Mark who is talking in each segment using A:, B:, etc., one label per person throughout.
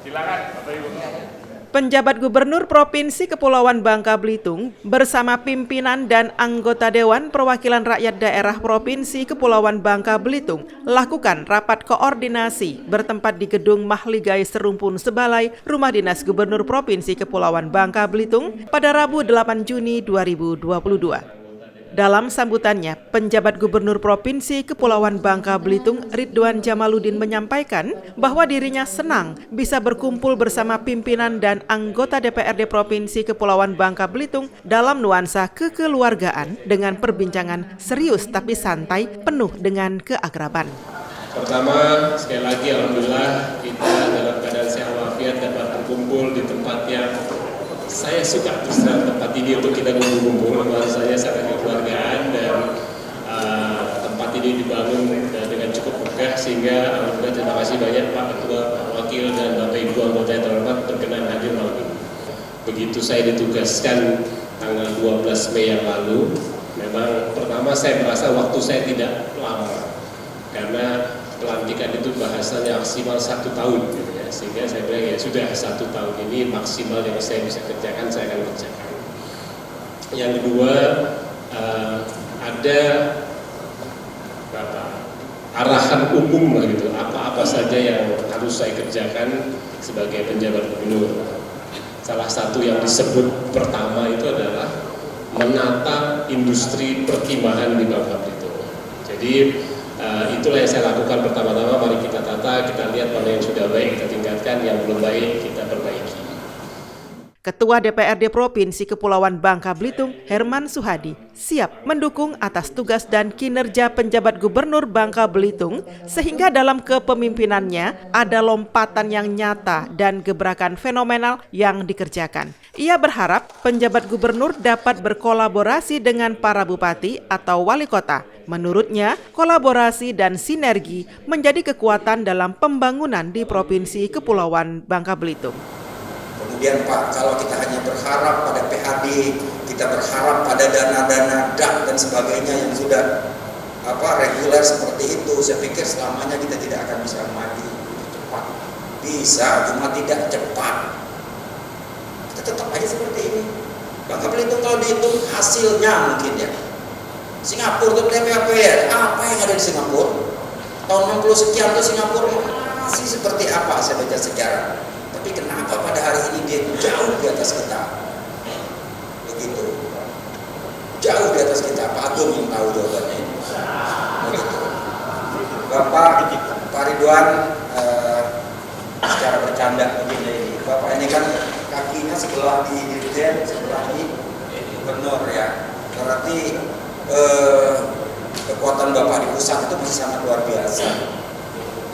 A: Silakan, Bapak Ibu.
B: Penjabat Gubernur Provinsi Kepulauan Bangka Belitung bersama pimpinan dan anggota Dewan Perwakilan Rakyat Daerah Provinsi Kepulauan Bangka Belitung lakukan rapat koordinasi bertempat di Gedung Mahligai Serumpun Sebalai, Rumah Dinas Gubernur Provinsi Kepulauan Bangka Belitung pada Rabu 8 Juni 2022. Dalam sambutannya, penjabat Gubernur Provinsi Kepulauan Bangka Belitung Ridwan Jamaluddin menyampaikan bahwa dirinya senang bisa berkumpul bersama pimpinan dan anggota DPRD Provinsi Kepulauan Bangka Belitung dalam nuansa kekeluargaan dengan perbincangan serius tapi santai penuh dengan keakraban.
C: Pertama, sekali lagi Alhamdulillah kita dalam keadaan sehat walafiat dapat berkumpul di tempat yang saya suka tempat ini untuk kita berkumpul. Nuansanya sangat kekeluargaan dan tempat ini dibangun dengan cukup megah sehingga alhamdulillah terima kasih banyak Pak Ketua, Pak Wakil dan Bapak Ibu anggota yang terhormat berkenan hadir malam ini. Begitu saya ditugaskan tanggal 12 Mei yang lalu, memang pertama saya merasa waktu saya tidak lama karena pelantikan itu bahasanya maksimal 1 tahun gitu ya. Sehingga saya bilang ya sudah 1 tahun ini maksimal yang saya bisa kerjakan saya akan kerjakan. Yang kedua ada arahan umum lah gitu, apa-apa saja yang harus saya kerjakan sebagai penjabat gubernur. Salah satu yang disebut pertama itu adalah menata industri pertimbangan di Bangka Belitung. Jadi itulah yang saya lakukan pertama-tama. Mari kita tata, kita lihat mana yang sudah baik kita tingkatkan, yang belum baik kita perbaiki.
B: Ketua DPRD Provinsi Kepulauan Bangka Belitung, Herman Suhadi, siap mendukung atas tugas dan kinerja penjabat Gubernur Bangka Belitung sehingga dalam kepemimpinannya ada lompatan yang nyata dan gebrakan fenomenal yang dikerjakan. Ia berharap penjabat gubernur dapat berkolaborasi dengan para bupati atau wali kota. Menurutnya, kolaborasi dan sinergi menjadi kekuatan dalam pembangunan di Provinsi Kepulauan Bangka Belitung.
D: Kemudian Pak, kalau kita hanya berharap pada PHD, kita berharap pada dana-dana DAK dan sebagainya yang sudah reguler seperti itu, saya pikir selamanya kita tidak akan bisa maju cepat. Bisa, cuma tidak cepat. Kita tetap aja seperti ini. Bangka Belitung kalau dihitung hasilnya mungkin ya. Singapura tuh TPAPR, apa yang ada di Singapura? Tahun 60 sekian tuh Singapura masih seperti apa saya baca sejarah. Tapi kenapa pada hari ini dia jauh di atas kita? Begitu. Jauh di atas kita. Pak Agung yang tahu jawabannya. Begitu. Bapak Ridwan secara bercanda begini ini. Bapak ini kan kakinya sebelah di dirjen, sebelah di gubernur ya. Berarti kekuatan Bapak di pusat itu masih sangat luar biasa.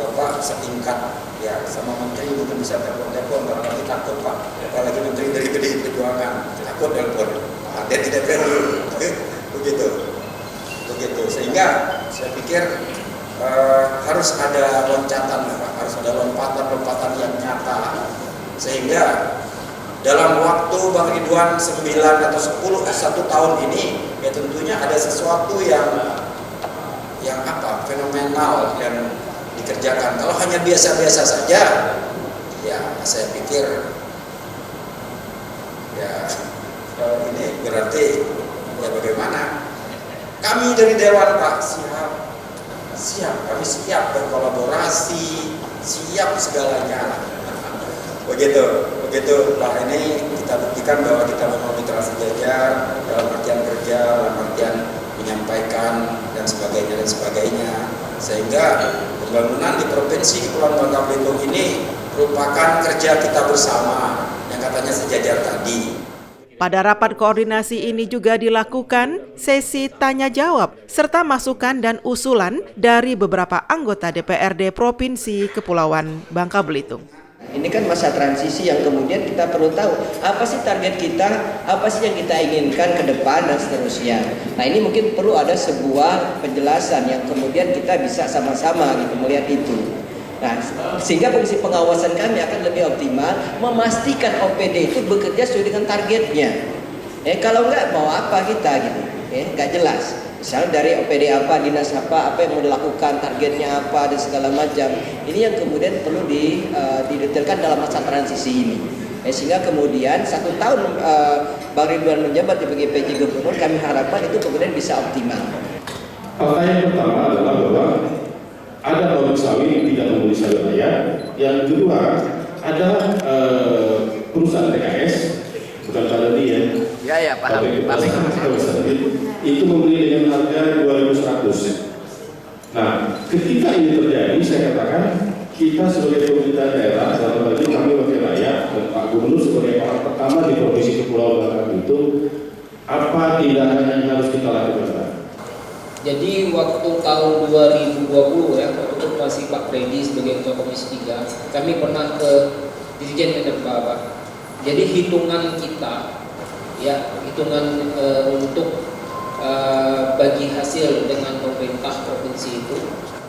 D: Bapak setingkat ya sama menteri mungkin bisa telepon barangkali takut Pak, apalagi menteri dari PDI Perjuangan takut telepon dia tidak berani begitu sehingga saya pikir harus ada loncatan Pak, harus ada lompatan yang nyata sehingga dalam waktu Bang Ridwan 9 atau 1 tahun ini ya tentunya ada sesuatu yang fenomenal yang dikerjakan. Kalau hanya biasa-biasa saja, ya saya pikir ya ini berarti ya bagaimana? Kami dari Dewan Pak kami siap berkolaborasi, siap segalanya. Begitu Pak, ini kita buktikan bahwa kita memang mitra sejajar dalam artian kerja, dalam artian menyampaikan dan sebagainya. Sehingga pembangunan di Provinsi Kepulauan Bangka Belitung ini merupakan kerja kita bersama yang katanya sejajar tadi.
B: Pada rapat koordinasi ini juga dilakukan sesi tanya jawab serta masukan dan usulan dari beberapa anggota DPRD Provinsi Kepulauan Bangka Belitung.
E: Ini kan masa transisi yang kemudian kita perlu tahu apa sih target kita, apa sih yang kita inginkan ke depan dan seterusnya. Nah ini mungkin perlu ada sebuah penjelasan yang kemudian kita bisa sama-sama gitu melihat itu. Nah sehingga fungsi pengawasan kami akan lebih optimal memastikan OPD itu bekerja sesuai dengan targetnya. Kalau enggak mau apa kita gitu, nggak jelas. Misalnya dari OPD apa, dinas apa yang mau dilakukan, targetnya apa, dan segala macam. Ini yang kemudian perlu didetailkan dalam masa transisi ini. Sehingga kemudian 1 tahun Bang Ridwan menjabat sebagai PJ Gubernur, kami harapkan itu kemudian bisa optimal.
F: Fakta yang pertama adalah bahwa ada pabrik sawit yang tidak membeli sawit raya. Yang kedua, ada perusahaan PKS, bukan pada dia.
E: Ya, paham.
F: Itu membeli dengan harga 2.100. Nah, ketika ini terjadi, saya katakan kita sebagai pemerintah daerah, dalam hal ini kami wakil rakyat dan Pak Gubernur sebagai orang pertama di Provinsi Kepulauan Bangka Belitung, apa tindakan yang harus kita lakukan?
G: Jadi waktu tahun 2020 ya, waktu itu masih Pak Freddy sebagai Ketua Komisi 3, kami pernah ke Dirjen Minerba, Pak. Jadi hitungan kita, ya hitungan untuk bagi hasil dengan pemerintah provinsi itu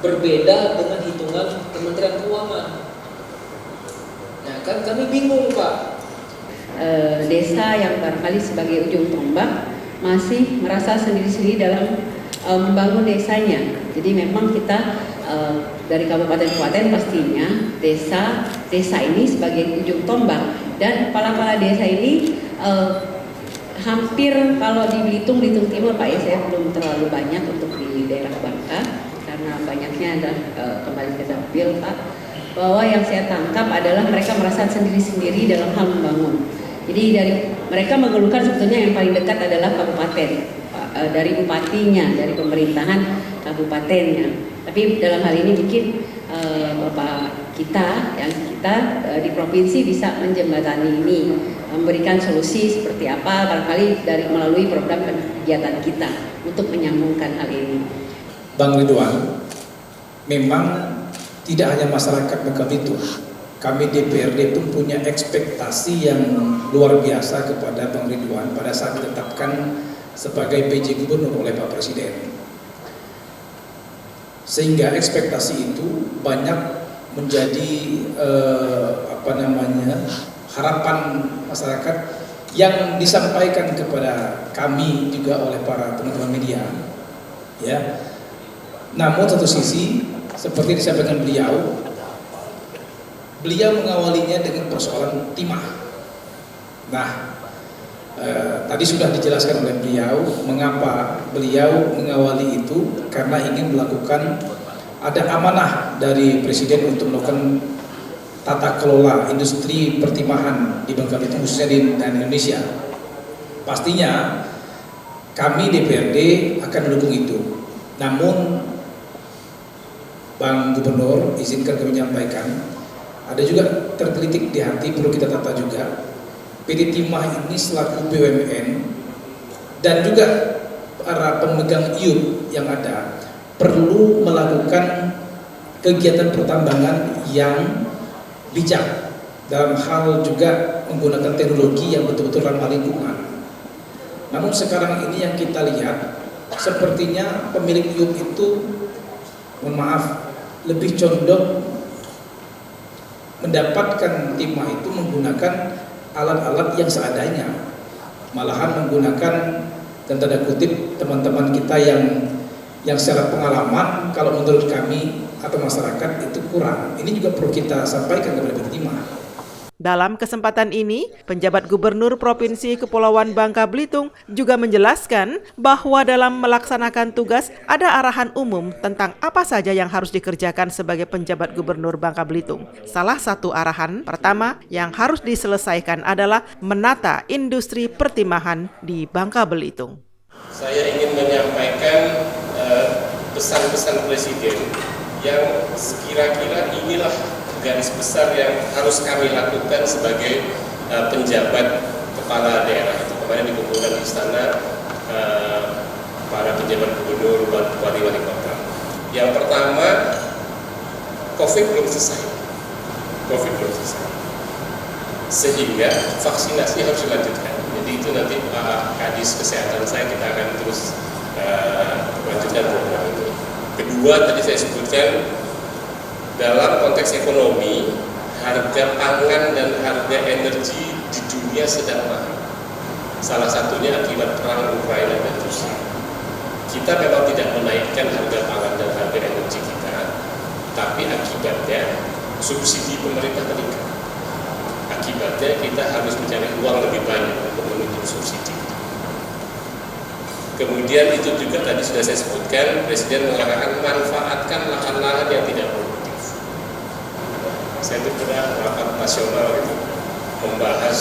G: berbeda dengan hitungan Kementerian Keuangan. Nah kan kami bingung, Pak.
H: Desa yang barangkali sebagai ujung tombak masih merasa sendiri-sendiri dalam membangun desanya. Jadi memang kita dari kabupaten-kabupaten pastinya desa ini sebagai ujung tombak, dan kepala-kepala desa ini hampir kalau di Belitung Timur Pak ya, saya belum terlalu banyak untuk di daerah Bangka karena banyaknya ada kembali ke dapil Pak, bahwa yang saya tangkap adalah mereka merasa sendiri-sendiri dalam hal membangun. Jadi dari mereka mengeluhkan sebetulnya yang paling dekat adalah kabupaten, dari bupatinya, dari pemerintahan kabupatennya. Tapi dalam hal ini mungkin Bapak kita di provinsi bisa menjembatani ini, memberikan solusi seperti apa barangkali melalui program kegiatan kita untuk menyambungkan hal ini.
I: Bang Ridwan, memang tidak hanya masyarakat Bangka Belitung, kami DPRD pun punya ekspektasi yang luar biasa kepada Bang Ridwan pada saat ditetapkan sebagai PJ Gubernur oleh Pak Presiden. Sehingga ekspektasi itu banyak menjadi harapan masyarakat yang disampaikan kepada kami juga oleh para teman-teman media, ya. Namun satu sisi seperti disampaikan beliau mengawalinya dengan persoalan timah. Nah, tadi sudah dijelaskan oleh beliau mengapa beliau mengawali itu, karena ingin melakukan, ada amanah dari Presiden untuk melakukan tata kelola industri pertimahan di Bangka Belitung khususnya di Indonesia. Pastinya kami DPRD akan mendukung itu. Namun Bang Gubernur, izinkan kami menyampaikan, ada juga tergelitik di hati, perlu kita tata juga. PT Timah ini selaku BUMN dan juga para pemegang IUP yang ada perlu melakukan kegiatan pertambangan yang bijak dalam hal juga menggunakan teknologi yang betul-betul ramah lingkungan. Namun sekarang ini yang kita lihat sepertinya pemilik IUP itu, mohon maaf, lebih condong mendapatkan timah itu menggunakan alat-alat yang seadanya, malahan menggunakan, dan tanda kutip, teman-teman kita yang secara pengalaman kalau menurut kami atau masyarakat itu kurang. Ini juga perlu kita sampaikan kepada PT Timah.
B: Dalam kesempatan ini, penjabat Gubernur Provinsi Kepulauan Bangka Belitung juga menjelaskan bahwa dalam melaksanakan tugas ada arahan umum tentang apa saja yang harus dikerjakan sebagai penjabat Gubernur Bangka Belitung. Salah satu arahan pertama yang harus diselesaikan adalah menata industri pertimahan di Bangka Belitung.
C: Saya ingin menyampaikan pesan-pesan Presiden yang kira-kira inilah garis besar yang harus kami lakukan sebagai penjabat kepala daerah. Itu kemarin dikumpulkan di istana para penjabat gubernur, bupati, wali kota. Yang pertama, COVID belum selesai. Sehingga vaksinasi harus dilanjutkan. Jadi itu nanti Kadis Kesehatan saya kita akan terus lanjutkan program itu. Kedua, tadi saya sebutkan, dalam konteks ekonomi, harga pangan dan harga energi di dunia sedang mahal. Salah satunya akibat perang Ukraina dan Rusia. kita memang tidak menaikkan harga pangan dan harga energi kita, tapi akibatnya subsidi pemerintah meningkat. Akibatnya kita harus mencari uang lebih banyak untuk menutup subsidi. Kemudian itu juga tadi sudah saya sebutkan, Presiden mengatakan manfaatkan lahan-lahan yang tidak produktif. Saya itu pernah rapat nasional itu membahas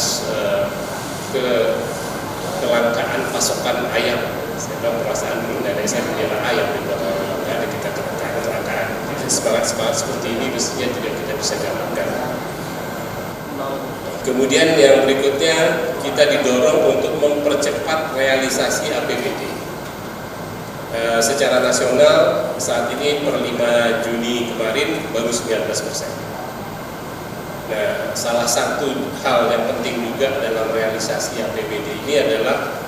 C: kelangkaan pasokan ayam. Saya tahu perasaan nenek saya punya ayam di belakang, ada kita kelangkaan. Semangat seperti ini mestinya juga kita bisa jalankan. Kemudian yang berikutnya kita didorong untuk mempercepat realisasi APBD. Secara nasional saat ini per 5 Juni kemarin baru 19%. Nah, salah satu hal yang penting juga dalam realisasi APBD ini adalah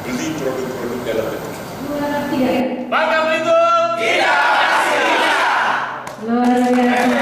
C: beli produk-produk dalam negeri.
A: Bangka Belitung tidak.
H: Luar biasa.